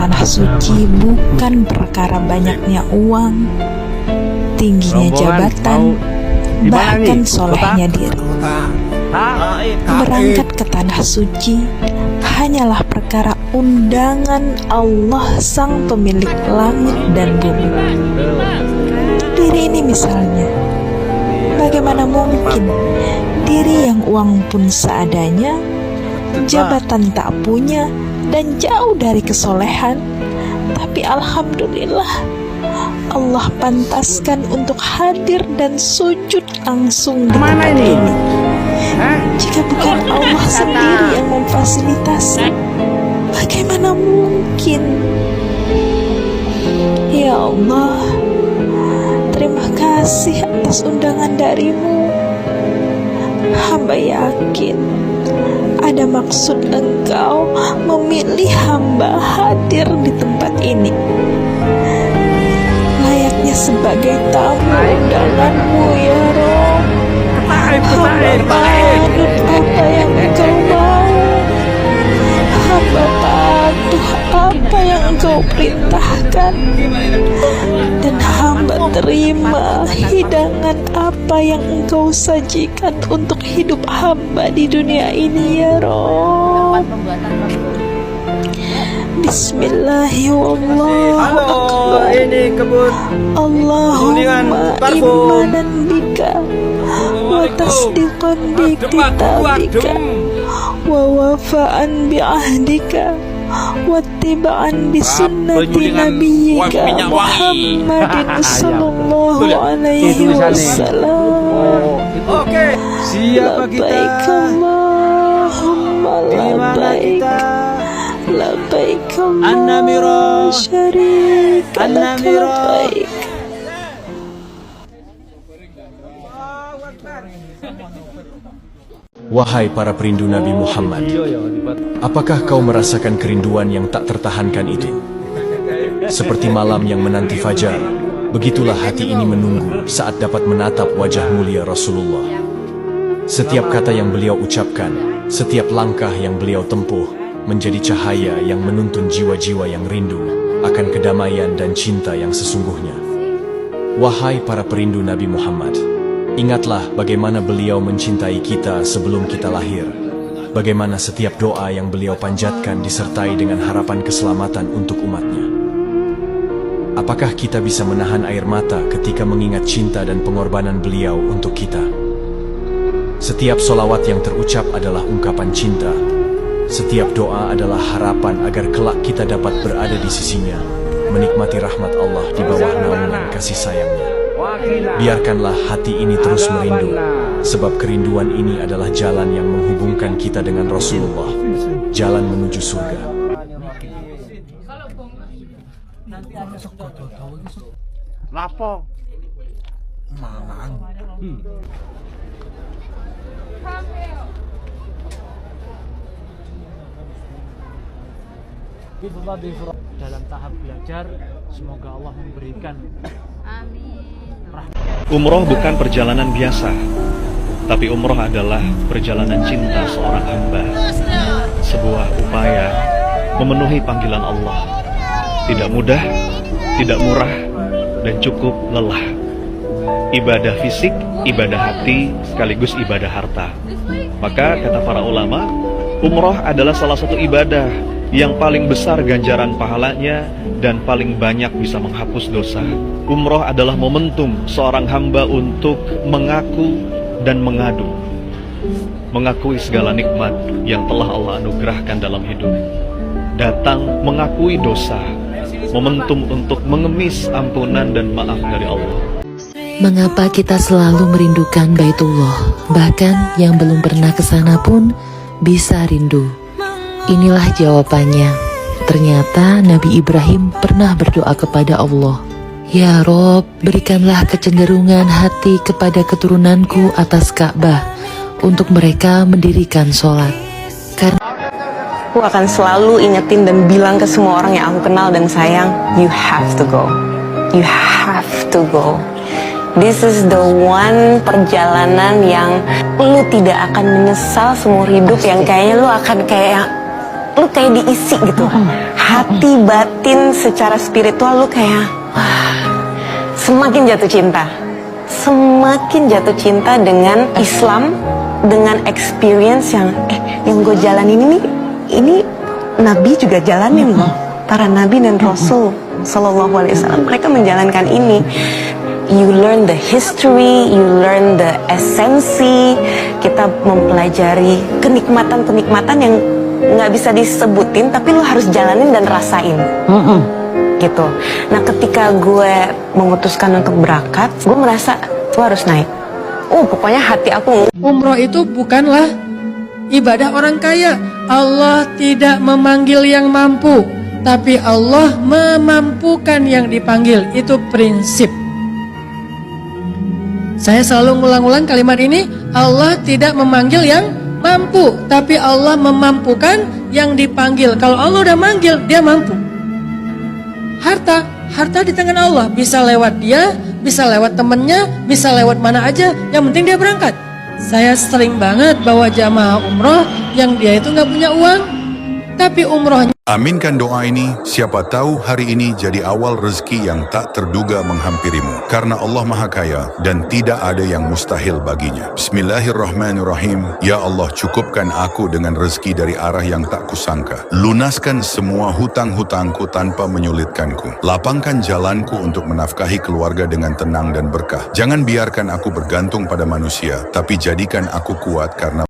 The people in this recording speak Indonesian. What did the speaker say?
tanah suci bukan perkara banyaknya uang, tingginya jabatan, bahkan solehnya diri. Berangkat ke tanah suci hanyalah perkara undangan Allah sang pemilik langit dan bumi. Diri ini misalnya, bagaimana mungkin diri yang uang pun seadanya, jabatan tak punya, dan jauh dari kesolehan, tapi alhamdulillah Allah pantaskan untuk hadir dan sujud langsung di tempat ini. Jika bukan Allah sendiri yang memfasilitasi, bagaimana mungkin? Ya Allah, terima kasih atas undangan darimu. Hamba yakin ada maksud Engkau memilih hamba hadir di tempat ini, layaknya sebagai tamu undanganmu ya Rob. Hamba panut apa yang Engkau mau, hamba patuh apa yang Engkau perintahkan, dan hamba terima hidangan apa yang Engkau sajikan untuk hidup hamba di dunia ini ya Rob. Bismillahirrahmanirrahim. Allahumma imanan bika wa tasdiqan bi kitabika wa wafa'an bi ahdika wattiba'an bi sunnati nabiyyika Muhammadin sallallahu alaihi wasallam. Oke, siapa kita? Labbaik Allahumma labbaik, labbaik Allah syarika lak labbaik. Wahai para perindu Nabi Muhammad, apakah kau merasakan kerinduan yang tak tertahankan itu? Seperti malam yang menanti fajar, begitulah hati ini menunggu saat dapat menatap wajah mulia Rasulullah. Setiap kata yang beliau ucapkan, setiap langkah yang beliau tempuh, menjadi cahaya yang menuntun jiwa-jiwa yang rindu akan kedamaian dan cinta yang sesungguhnya. Wahai para perindu Nabi Muhammad, ingatlah bagaimana beliau mencintai kita sebelum kita lahir. Bagaimana setiap doa yang beliau panjatkan disertai dengan harapan keselamatan untuk umatnya. Apakah kita bisa menahan air mata ketika mengingat cinta dan pengorbanan beliau untuk kita? Setiap solawat yang terucap adalah ungkapan cinta. Setiap doa adalah harapan agar kelak kita dapat berada di sisinya, menikmati rahmat Allah di bawah naungan kasih sayangnya. Biarkanlah hati ini terus merindu, sebab kerinduan ini adalah jalan yang menghubungkan kita dengan Rasulullah, jalan menuju surga. Lapo? Mangan. Dalam tahap belajar, semoga Allah memberikan. Amin. Umroh bukan perjalanan biasa, tapi umroh adalah perjalanan cinta seorang hamba. Sebuah upaya memenuhi panggilan Allah. Tidak mudah, tidak murah, dan cukup lelah. Ibadah fisik, ibadah hati, sekaligus ibadah harta. Maka kata para ulama, umroh adalah salah satu ibadah yang paling besar ganjaran pahalanya dan paling banyak bisa menghapus dosa. Umroh adalah momentum seorang hamba untuk mengaku dan mengadu, mengakui segala nikmat yang telah Allah anugerahkan dalam hidup. Datang mengakui dosa, momentum untuk mengemis ampunan dan maaf dari Allah. Mengapa kita selalu merindukan Baitullah? Bahkan yang belum pernah ke sana pun bisa rindu. Inilah jawabannya. Ternyata Nabi Ibrahim pernah berdoa kepada Allah, "Ya Rob, berikanlah kecenderungan hati kepada keturunanku atas Ka'bah untuk mereka mendirikan sholat." Karena aku akan selalu ingetin dan bilang ke semua orang yang aku kenal dan sayang, you have to go. You have to go. This is the one perjalanan yang lu tidak akan menyesal seumur hidup, yang kayaknya lu akan kayak diisi gitu. hati batin secara spiritual lu kayak semakin jatuh cinta. Semakin jatuh cinta dengan Islam, dengan experience yang gue jalanin ini Nabi juga jalanin loh. Para Nabi dan Rasul Sallallahu Alaihi Wasallam, mereka menjalankan ini. You learn the history, you learn the esensi. Kita mempelajari kenikmatan-kenikmatan yang nggak bisa disebutin, tapi lo harus jalanin dan rasain. Gitu. Nah, ketika gue memutuskan untuk berangkat, gue merasa gue harus naik. Pokoknya hati aku. Umroh itu bukanlah ibadah orang kaya. Allah tidak memanggil yang mampu, tapi Allah memampukan yang dipanggil. Itu prinsip. Saya selalu ngulang-ulang kalimat ini. Allah tidak memanggil yang mampu, tapi Allah memampukan yang dipanggil. Kalau Allah udah manggil, dia mampu. Harta di tangan Allah. Bisa lewat dia, bisa lewat temennya, bisa lewat mana aja. Yang penting dia berangkat. Saya sering banget bawa jamaah umroh yang dia itu nggak punya uang, tapi umrohnya. Aminkan doa ini, siapa tahu hari ini jadi awal rezeki yang tak terduga menghampirimu. Karena Allah Maha Kaya dan tidak ada yang mustahil baginya. Bismillahirrahmanirrahim. Ya Allah, cukupkan aku dengan rezeki dari arah yang tak kusangka. Lunaskan semua hutang-hutangku tanpa menyulitkanku. Lapangkan jalanku untuk menafkahi keluarga dengan tenang dan berkah. Jangan biarkan aku bergantung pada manusia, tapi jadikan aku kuat karena